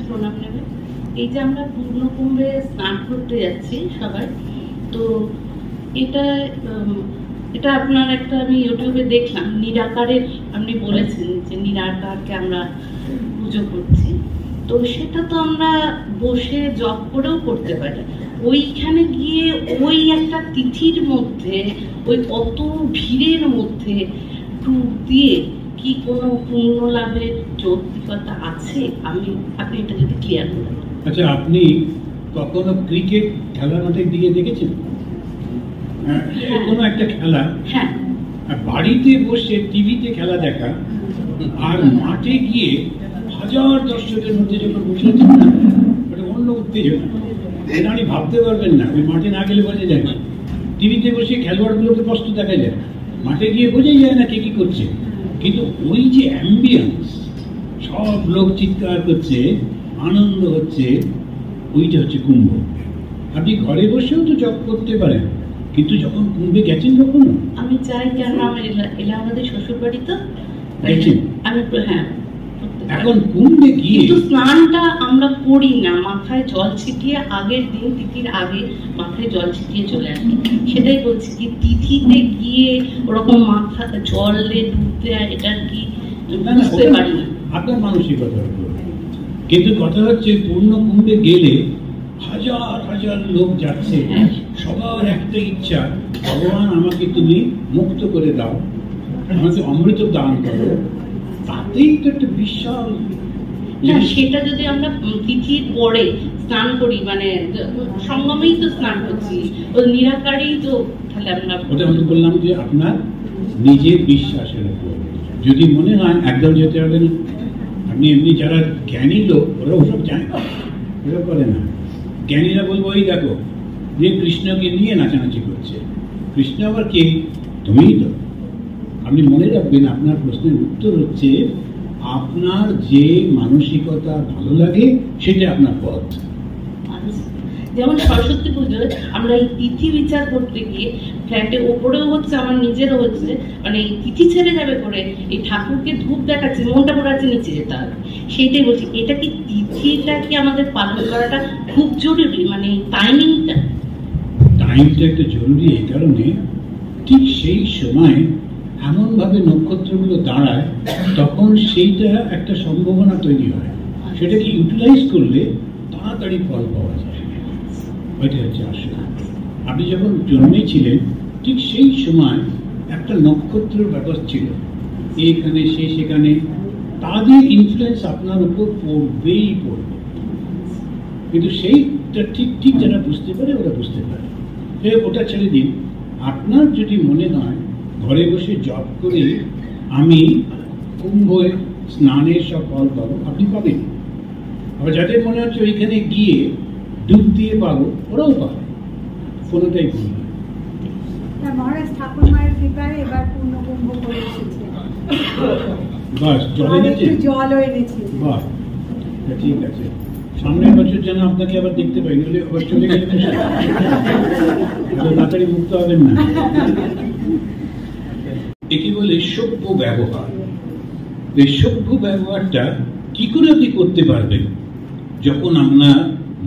প্রণাম নেবে। এই যে আমরা পূর্ণকুম্ভে স্নান করতে যাচ্ছি সবাই, তো এটা এটা আপনার একটা আমি ইউটিউবে দেখলাম, নিরাকারের আপনি বলেছেন যে নিরাকারকে আমরা পুজো করছি, তো সেটা তো আমরা বসে জপ করেও করতে পারি। ওইখানে গিয়ে ওই একটা তিথির মধ্যে ওই অত ভিড়ের মধ্যে ডুব দিয়ে কি কোনো পূর্ণ লাভের যৌক্তিকতা আছে? আপনি এটা যদি ক্লিয়ার করেন। আচ্ছা, আপনি কখনো ক্রিকেট খেলার মাঠের দিকে দেখেছেন? কোনো একটা খেলা হ্যাঁ, বাড়িতে বসে টিভিতে খেলা দেখা আর মাঠে গিয়ে হাজার দর্শকের মধ্যে যখন বসে আছেন না, ওটা অন্য উত্তেজনা। এটা আপনি ভাবতে পারবেন না, ওই মাঠে না গেলে বোঝা যায় না। টিভিতে বসে খেলোয়াড়গুলোকে কষ্ট দেখা যায়, মাঠে গিয়ে বোঝাই যায় না কে কি করছে। কিন্তু ওই যে অ্যাম্বিয়েন্স, সব লোক চিৎকার করছে, আনন্দ হচ্ছে, ওইটা হচ্ছে কুম্ভ। আপনি ঘরে বসেও তো জব করতে পারেন, কিন্তু যখন কুম্ভে গেছেন কখনো? আমি চাই, কেন আমার আমাদের শ্বশুর বাড়ি তো গেছেন আমি, হ্যাঁ। এখন কুম্ভে গিয়ে কিন্তু স্নানটা আমরা করি না, মাথায় জল ছিটিয়ে আগের দিন তিথির আগে মাথায় জল ছিটিয়ে চলে আসি। সেটাই বলছি কি তিথিতে গিয়ে ওরকম মাথা জলে ডুবতে, এটা কি বুঝতে পারি না আপনার মানসিকতা। কিন্তু কথা হচ্ছে পূর্ণ কুম্ভে গেলে হাজার হাজার লোক যাচ্ছে, সবার একটা ইচ্ছা, ভগবান আমাকে তুমি মুক্ত করে দাও, আমাকে অমৃত দান করো। তাতেই তো একটা বিশাল না, সেটা যদি আমরা তিথির পরে স্নান করি, মানে সঙ্গমেই তো স্নান করছি, ও নিরাকারেই তো, তাহলে আমরা ওটা আমি বললাম যে আপনার নিজের বিশ্বাসের উপর যদি মনে হয় একদম যেতে হবে না। আপনি এমনি যারা জ্ঞানী লোক ওরা ওসব জানে না, ওরা করে না। জ্ঞানীরা বলবো ওই দেখো যে কৃষ্ণকে নিয়ে নাচানাচি করছে, কৃষ্ণ আবার কে? তুমিই তো। আপনি মনে রাখবেন, আপনার প্রশ্নের উত্তর হচ্ছে আপনার যে মানসিকতা ভালো লাগে সেটা আপনার পথ। যেমন সরস্বতী পুজোয় আমরা এই তিথি বিচার করতে গিয়ে ফ্ল্যাটে ওপরেও হচ্ছে, আমার নিজেরও হচ্ছে, মানে এই তিথি ছেড়ে যাবে করে এই ঠাকুরকে ধূপ দেখাচ্ছে, মনটা পড়ে আছে নিচে যেতে হবে। সেইটাই বলছি, এটা কি তিথিটা কি আমাদের পালন করাটা খুব জরুরি, মানে টাইমিংটা একটা জরুরি এই কারণে ঠিক সেই সময় এমন ভাবে নক্ষত্রগুলো দাঁড়ায়, তখন সেইটা একটা সম্ভাবনা তৈরি হয়, সেটাকে ইউটিলাইজ করলে তাড়াতাড়ি ফল পাওয়া যায়। ওইটা হচ্ছে আসলে আপনি যখন জন্মেছিলেন ঠিক সেই সময় একটা নক্ষত্রের ব্যাপার ছিল, এখানে সে সেখানে, তাদের ইনফ্লুয়েন্স আপনার উপর পড়বেই পড়বে। কিন্তু সেইটা ঠিক ঠিক যারা বুঝতে পারে ওরা বুঝতে পারে, ওটা ছেড়ে দিন। আপনার যদি মনে হয় ঘরে বসে জব করে আমি কুম্ভে স্নানের সব ফল পাবো, আপনি পাবেন। আবার যাদের মনে হচ্ছে ওইখানে গিয়ে ডুব দিয়ে পাবো, ওরাও পাবে, কোনোটাই ভুল না। মহারাজ ঠাকুর মায়ের কৃপায় এবার পূর্ণ কুম্ভ করে এসেছে, বাস জলে গেছে, জলও এনেছে। বাহ, ঠিক আছে। সামনের বছর যেন আপনাকে আবার দেখতে পাই, নইলে আবার চলে গেলে তাড়াতাড়ি মুক্ত হবেন না। একে বলে সভ্য ব্যবহার। এই সভ্য ব্যবহারটা কি করে আপনি করতে পারবেন? যখন আপনার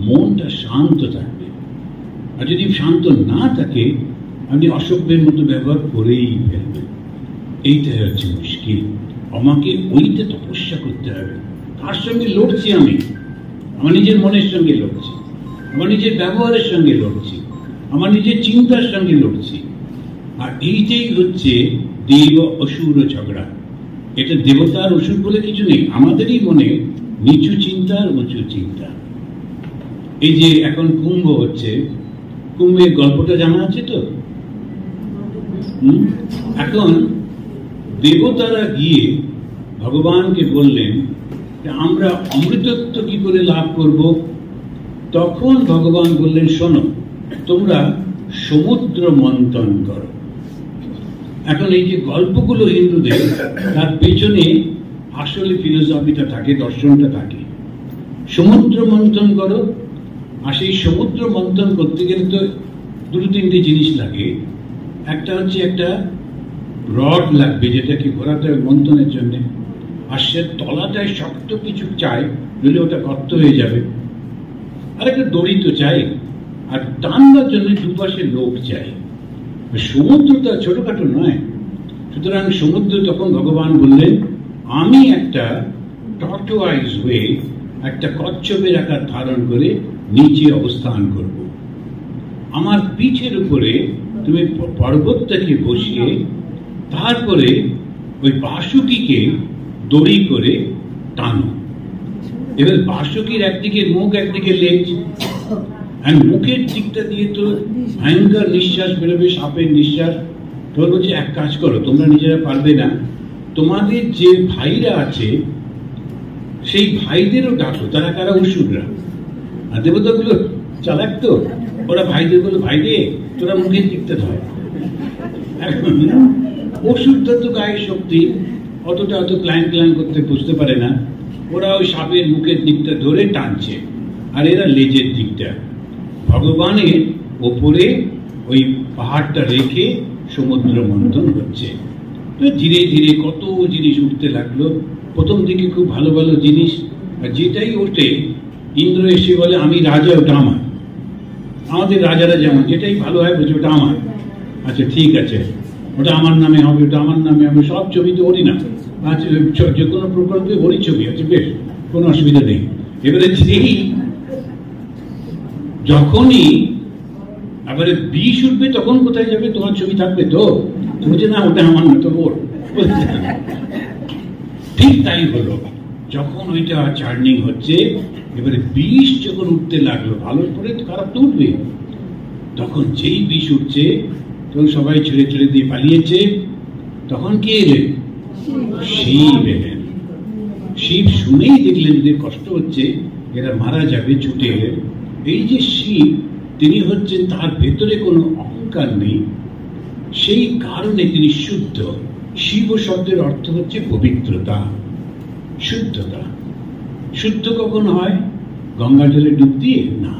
মনটা শান্ত থাকবে। আর যদি শান্ত না থাকে আপনি অসভ্যের মতো ব্যবহার করেই ফেলবেন। এইটাই হচ্ছে মুশকিল। আমাকে ওইটা তপস্যা করতে হবে। তার সঙ্গে লড়ছি আমি, আমার নিজের মনের সঙ্গে লড়ছি, আমার নিজের ব্যবহারের সঙ্গে লড়ছি, আমার নিজের চিন্তার সঙ্গে লড়ছি। আর এইটাই হচ্ছে দেব অসুর ঝগড়া। এটা দেবতার অসুর বলে কিছু নেই, আমাদেরই মনে নিচু চিন্তা আর উঁচু চিন্তা। এই যে এখন কুম্ভ হচ্ছে, কুম্ভের গল্পটা জানা আছে তো? এখন দেবতারা গিয়ে ভগবানকে বললেন আমরা অমৃতত্ব কি করে লাভ করব? তখন ভগবান বললেন শোনো, তোমরা সমুদ্র মন্থন করো। এখন এই যে গল্পগুলো হিন্দুদের, তার পেছনে আসলে ফিলোসফিটা থাকে, দর্শনটা থাকে। সমুদ্র মন্থন করো, আর সেই সমুদ্র মন্থন করতে গেলে তো দুটো তিনটে জিনিস লাগে। একটা হচ্ছে একটা রড লাগবে, যেটাকে ঘোরাতে হবে মন্থনের জন্য, আর সে তলাটায় শক্ত কিছু চাই নইলে ওটা গর্ত হয়ে যাবে। আর একটা দড়ি তো চাই, আর টানবার জন্য দুপাশে লোক চাই। সমুদ্রটা ছোটখাটো নয়। সুতরাং সমুদ্র তখন ভগবান বললেন, আমি একটা টর্টোয়াইজ হয়ে একটা কচ্ছপের আকার ধারণ করে নিচে অবস্থান করব। আমার পিঠের উপরে তুমি পর্বতটাকে বসিয়ে তারপরে ওই বাসুকিকে দড়ি করে টানো। এবার বাসুকির একদিকে মুখ, একদিকে লেজ, আর মুখের দিকটা দিয়ে তো ভয়ঙ্কর নিঃশ্বাস বেরোবে, সাপের নিঃশ্বাস। তোর বলছে এক কাজ করো, তোমরা নিজেরা পারবে না, তোমাদের যে ভাইরা আছে সেই ভাইদেরও ডাকো। তারা কারা? অসুররা। আর দেবতাগুলো চালাক তো, ওরা ভাইদের বলো, ভাই রে তোরা মুখের দিকটা ধর। অসুরটা তো গায়ের শক্তি, অতটা অত ক্লাইন করতে বুঝতে পারে না। ওরা ওই সাপের মুখের দিকটা ধরে টানছে, আর এরা লেজের দিকটা। ভগবানের ওপরে ওই পাহাড়টা রেখে সমুদ্র মন্থন হচ্ছে। তো ধীরে ধীরে কত জিনিস উঠতে লাগলো। প্রথম দিকে খুব ভালো ভালো জিনিস, আর যেটাই ওঠে ইন্দ্র এসে বলে আমি রাজা, ওটা আমার। আমাদের রাজারা যেমন যেটাই ভালো হয় বলছে ওটা আমার। আচ্ছা ঠিক আছে, ওটা আমার নামে হবে, ওটা আমার নামে হবে। সব ছবি তো ওরই না। আচ্ছা যে কোনো প্রকল্পে ওরই ছবি আছে, বেশ, কোনো অসুবিধা নেই। এবারে সেই যখনই এবারে বিষ উঠবে তখন কোথায় যাবে? তোমার ছবি থাকবে তো? বলছে না ওটা আমার না, তো ওর। ঠিক তাই হলো। যখন ওইটা চার্নিং হচ্ছে, এবারে বিষ যখন উঠতে লাগলো, ভালোর পরে খারাপ তো উঠবে। তখন যেই বিষ উঠছে তখন সবাই ছেড়ে ছেড়ে দিয়ে পালিয়েছে। তখন কে এলেন? শিব এলেন। শিব শুনেই দেখলেন যে কষ্ট হচ্ছে, এরা মারা যাবে, ছুটে এলেন। এই যে শিব, তিনি হচ্ছেন, তার ভেতরে কোনো অহংকার নেই, সেই কারণে তিনি শুদ্ধ। শিব শব্দের অর্থ হচ্ছে পবিত্রতা, শুদ্ধতা। শুদ্ধ কখন হয়? গঙ্গা জলে ডুব দিয়ে না।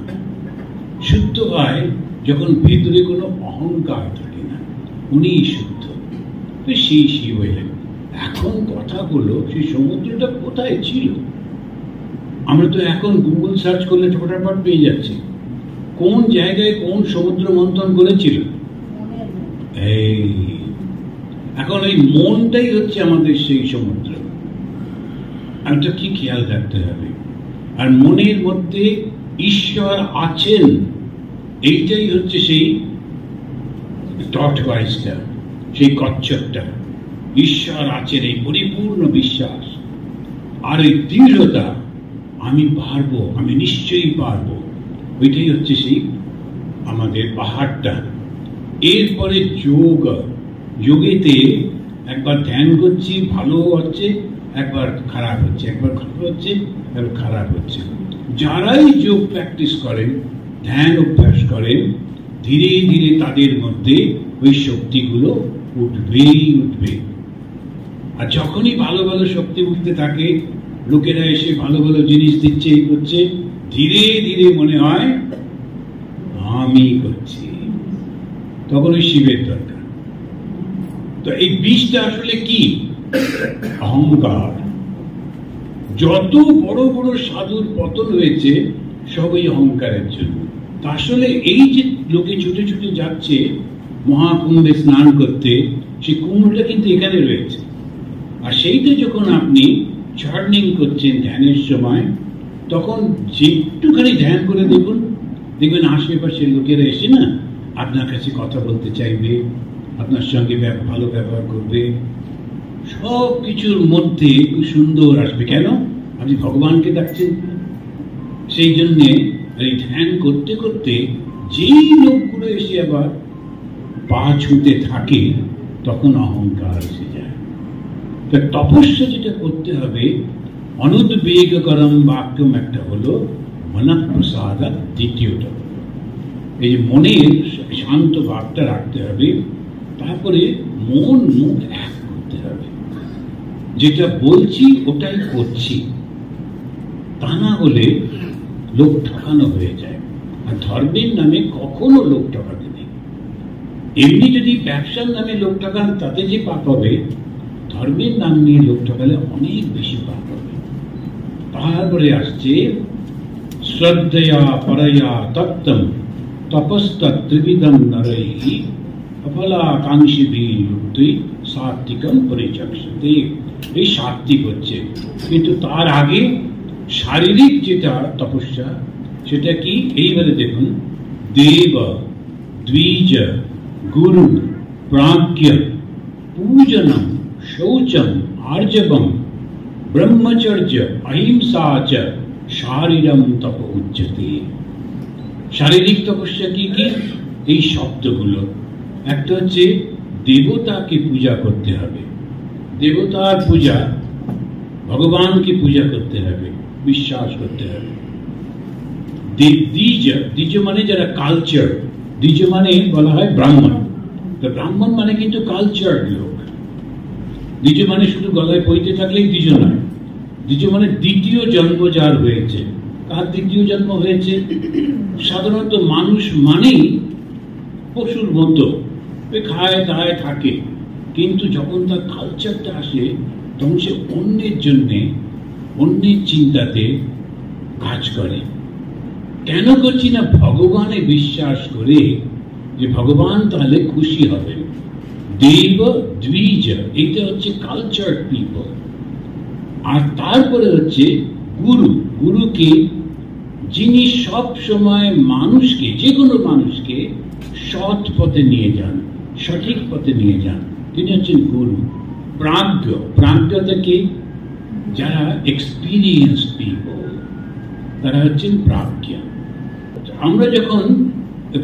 শুদ্ধ হয় যখন ভেতরে কোনো অহংকার থাকে না, উনি শুদ্ধ। তো সেই শিব এলেন। এখন কথা হলো, সেই সমুদ্রটা কোথায় ছিল? আমরা তো এখন গুগল সার্চ করলে ফটাফট পেয়ে যাচ্ছি কোন জায়গায় কোন সমুদ্র মন্থন করেছিল। এই এখন এই মনটাই হচ্ছে আমাদের সেই সমুদ্র। একটা কি খেয়াল রাখতে হবে, আর মনের মধ্যে ঈশ্বর আছেন, এইটাই হচ্ছে সেই টর্টোয়াইজটা, সেই কচ্ছপটা। ঈশ্বর আছেন, এই পরিপূর্ণ বিশ্বাস আর এই দৃঢ়তা, আমি পারবো, আমি নিশ্চয়ই পারবো, ওইটাই হচ্ছে সেই আমাদের পাহাড়টা। এরপরে যোগ, যোগেতে একবার ধ্যান করছি ভালো হচ্ছে, একবার খারাপ হচ্ছে, একবার ভালো হচ্ছে, একবার খারাপ হচ্ছে। যারাই যোগ প্র্যাকটিস করেন, ধ্যান অভ্যাস করেন, ধীরে ধীরে তাদের মধ্যে ওই শক্তিগুলো উঠবেই উঠবে। আর যখনই ভালো ভালো শক্তি উঠতে থাকে, লোকেরা এসে ভালো ভালো জিনিস দিচ্ছে, এই করছে, ধীরে ধীরে মনে হয় আমি করছি, তখন ওই শিবের দরকার। তো এই বিষটা আসলে কি? অহংকার। যত বড় বড় সাধুর পতন হয়েছে সবই অহংকারের জন্য। আসলে এই যে লোকে ছুটে ছুটে যাচ্ছে মহাকুম্ভে স্নান করতে, সেই কুম্ভটা কিন্তু এখানে রয়েছে। আর সেইটা যখন আপনি চার্নিং করছেন ধ্যানের সময়, তখন যেটুখানি ধ্যান করে দেখবেন আশেপাশের লোকেরা এসে না আপনার কাছে কথা বলতে চাইবে, আপনার সঙ্গে ভালো ব্যবহার করবে, সব কিছুর মধ্যে খুব সুন্দর আসবে। কেন? আপনি ভগবানকে ডাকছেন। সেই জন্যে এই ধ্যান করতে করতে যেই লোকগুলো এসে আবার পা ছুঁতে থাকে, তখন অহংকার এসে যায়। তপস্যা যেটা করতে হবে, অনুদ্বেগকরম বাক্যম একটা হলো, মনঃপ্রসাদ দ্বিতীয়টা। এই যে মনের শান্ত ভাবটা রাখতে হবে, তারপরে মন মুখ এক করতে হবে। যেটা বলছি ওটাই করছি, তা না হলে লোক ঠকানো হয়ে যায়। আর ধর্মের নামে কখনো লোক ঠকাতে নেই। এমনি যদি ব্যবসার নামে লোক ঠকান তাতে যে পাপ হবে, ধর্মের নাম নিয়ে লোক ঠকালে অনেক বেশি পাপ হবে। তারপরে আসছে শ্রদ্ধয়া পরয়া তত্ত্বম তপস্তত্ত্রিবিধম নরৈঃ অফলাকাঙ্ক্ষিভির্যুক্তৈ সাত্ত্বিকম পরিচক্ষতে। এই সাত্ত্বিক হচ্ছে, কিন্তু তার আগে শারীরিক যেটা তপস্যা সেটা কি? এইবারে দেখুন, দেব দ্বিজ গুরু প্রাজ্ঞ পূজনম শৌচম আর্জবম ব্রহ্মচর্য অহিংসা চ শারীরম তপ উচ্যতে। শারীরিক তপস্যা কি কি? এই শব্দগুলো। একটা হচ্ছে দেবতাকে পূজা করতে হবে, দেবতার পূজা, ভগবানকে পূজা করতে হবে, বিশ্বাস করতে হবে। দ্বিজ, দ্বিজ মানে যারা কালচার, দ্বিজ মানে বলা হয় ব্রাহ্মণ। ব্রাহ্মণ মানে কিন্তু কালচার লোক। দ্বিজ মানে শুধু গলায় পইতে থাকলেই দ্বিজ নয়। দ্বিজ মানে দ্বিতীয় জন্ম যার হয়েছে। কার দ্বিতীয় জন্ম হয়েছে? সাধারণত মানুষ মানেই পশুর মতো খায় দায় থাকে, কিন্তু যখন তার কালচারটা আসে তখন সে অন্যের জন্যে, অন্যের চিন্তাতে কাজ করে। কেন করছি না? ভগবানে বিশ্বাস করে যে ভগবান তাহলে খুশি হবেন। দেব দ্বিজ, এটা হচ্ছে কালচার পিপল। আর তারপরে হচ্ছে গুরু, গুরুকে যিনি সব সময় মানুষকে, যে কোনো মানুষকে সৎ পথে নিয়ে যান, সঠিক পথে নিয়ে যান, তিনি হচ্ছেন গুরু। প্রাজ্ঞ, প্রাজ্ঞতা কি? যারা এক্সপিরিয়েন্স পিপল, তারা হচ্ছেন প্রাজ্ঞ। আমরা যখন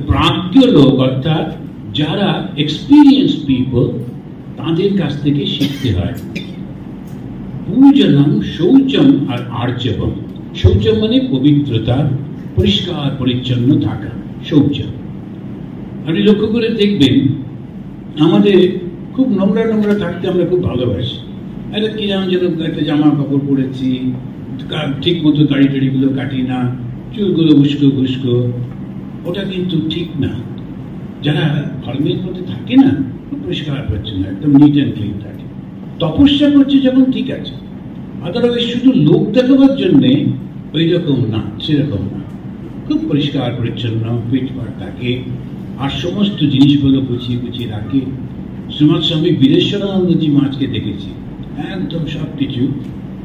প্রাজ্ঞ লোক, অর্থাৎ যারা এক্সপিরিয়েন্স পিপল, তাদের কাছ থেকে শিখতে হয়। পূজনম শৌচম আর আর্জবম। শৌচম মানে পবিত্রতা, পরিষ্কার পরিচ্ছন্ন থাকা, শৌচম। আপনি লক্ষ্য করে দেখবেন আমাদের খুব নোংরা নোংরা থাকতে আমরা খুব ভালোবাসি। একটা কিরাম যেন একটা জামা কাপড় পরেছি, ঠিক মতো দাড়ি টাড়িগুলো কাটি না, চুলগুলো উস্কো ঘুস্কো, ওটা কিন্তু ঠিক না। যারা ধর্মের মধ্যে থাকে না, পরিষ্কার পরিচ্ছন্ন, একদম নিট অ্যান্ড ক্লিন থাকে। তপস্যা করছে যখন ঠিক আছে, আদারওয়াইজ শুধু লোক দেখাবার জন্যে ওই রকম না, সেরকম না। খুব পরিষ্কার পরিচ্ছন্ন, পিঠপাট থাকে, আর সমস্ত জিনিসগুলো গুছিয়ে গুছিয়ে রাখে। শ্রীমৎ স্বামী বীরেশ্বরানন্দজি মাঝকে দেখেছি, একদম সব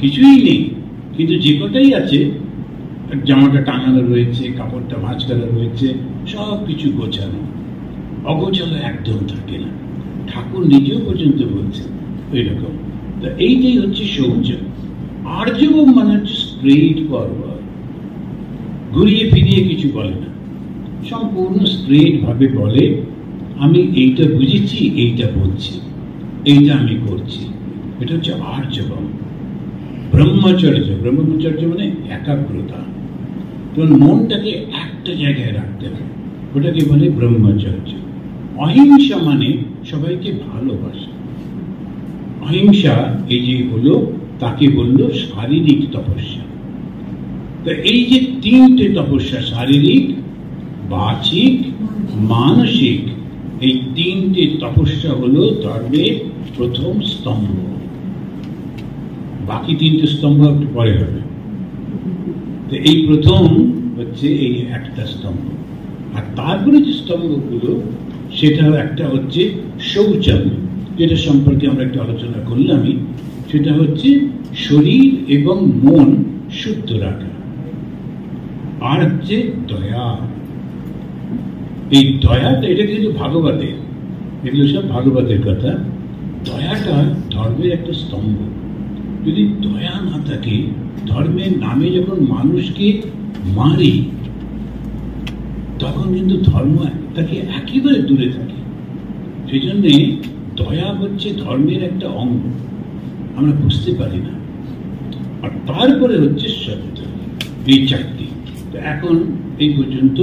কিছুই নেই, কিন্তু যে কটাই আছে, জামাটা টাঙানো রয়েছে, কাপড়টা ভাঁজ করা রয়েছে, সব কিছু গোছানো। অগোছালো একদম থাকে না। ঠাকুর নিজেও পর্যন্ত বলছে ওই রকম। তো এইটাই হচ্ছে শৌচ। আর্জবম মানে হচ্ছে স্ট্রেট ফরওয়ার্ড, ঘুরিয়ে ফিরিয়ে কিছু বলে না, সম্পূর্ণ স্ট্রেট ভাবে বলে, আমি এইটা বুঝেছি, এইটা বলছি, এইটা আমি করছি। এটা হচ্ছে আর্জবম। ব্রহ্মচর্য, ব্রহ্মচর্য মানে একাগ্রতা, তোমার মনটাকে একটা জায়গায় রাখতে হবে, ওটাকে বলে ব্রহ্মচর্য। অহিংসা মানে সবাইকে ভালোবাসা। অহিংসা এই যে হলো, তাকে বললো শারীরিক তপস্যা। তো এই যে তিনটে তপস্যা, শারীরিক, বাচিক, মানসিক, এই তিনটে তপস্যা হলো ধর্মের প্রথম স্তম্ভ। বাকি তিনটে স্তম্ভ একটু পরে হবে। তো এই প্রথম হচ্ছে এই একটা স্তম্ভ, আর তারপরে যে স্তম্ভগুলো, সেটা একটা হচ্ছে শৌচম, যেটা সম্পর্কে আমরা একটু আলোচনা করলামই। সেটা হচ্ছে শরীর এবং মন শুদ্ধ রাখা। আর হচ্ছে দয়া। এই দয়াটা, এটা কিন্তু ভাগবতের, এগুলো সব ভাগবতের কথা। দয়াটা ধর্মের একটা স্তম্ভ। যদি দয়া না থাকে, ধর্মের নামে যখন মানুষকে মারি, তখন কিন্তু ধর্ম তাকে একেবারে দূরে থাকে। সেই জন্যে দয়া হচ্ছে ধর্মের একটা অঙ্গ, আমরা বুঝতে পারি না। আর তারপরে হচ্ছে শ্রদ্ধা। এই চারটি। তো এখন এই পর্যন্ত